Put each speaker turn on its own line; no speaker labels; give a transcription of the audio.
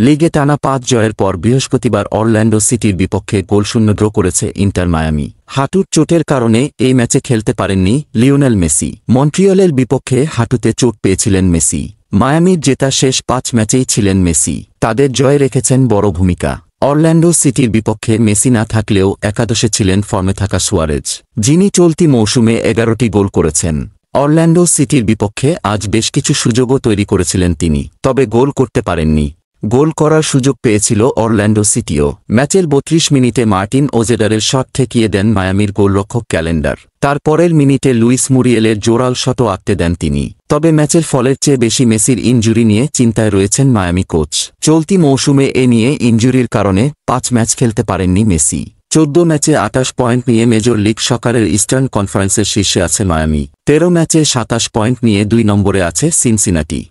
লিগে টানা 5 জয়ের পর বৃহস্পতিবার অরল্যান্ডো সিটির বিপক্ষে গোলশূন্য ড্র করেছে ইন্টার মায়ামি। হাঁটুর চোটের কারণে এই ম্যাচে খেলতে পারেননি লিওনেল মেসি। মন্ট্রিয়লের বিপক্ষে হাঁটুতে চোট পেয়েছিলেন মেসি। মায়ামির জেতা শেষ 5 ম্যাচেই ছিলেন মেসি। তাদের জয়ে রেখেছেন বড় ভূমিকা। অরল্যান্ডো সিটির বিপক্ষে মেসি না থাকলেও একাদশে ছিলেন ফর্মে থাকা সুয়ারেজ, যিনি চলতি মৌসুমে 11টি গোল করেছেন। অরল্যান্ডো সিটির বিপক্ষে আজ বেশ কিছু সুযোগও তৈরি করেছিলেন তিনি, তবে গোল করতে পারেননি। গোল করার সুযোগ পেয়েছিল অরল্যান্ডো সিটিও। ম্যাচের 32 মিনিটে মার্টিন ওজেডারের শট ঠেকিয়ে দেন মায়ামির গোলরক্ষক ক্যালেন্ডার। তার পরের মিনিটে লুইস মুরিয়েলের জোরাল শটও আঁকতে দেন তিনি। তবে ম্যাচের ফলের চেয়ে বেশি মেসির ইনজুরি নিয়ে চিন্তায় রয়েছেন মায়ামি কোচ। চলতি মৌসুমে এ নিয়ে ইনজুরির কারণে 5 ম্যাচ খেলতে পারেননি মেসি। 14 ম্যাচে 28 পয়েন্ট নিয়ে মেজর লিগ সকারের ইস্টার্ন কনফারেন্সের শীর্ষে আছে মায়ামি। 13 ম্যাচে 27 পয়েন্ট নিয়ে 2 নম্বরে আছে সিনসিনাটি।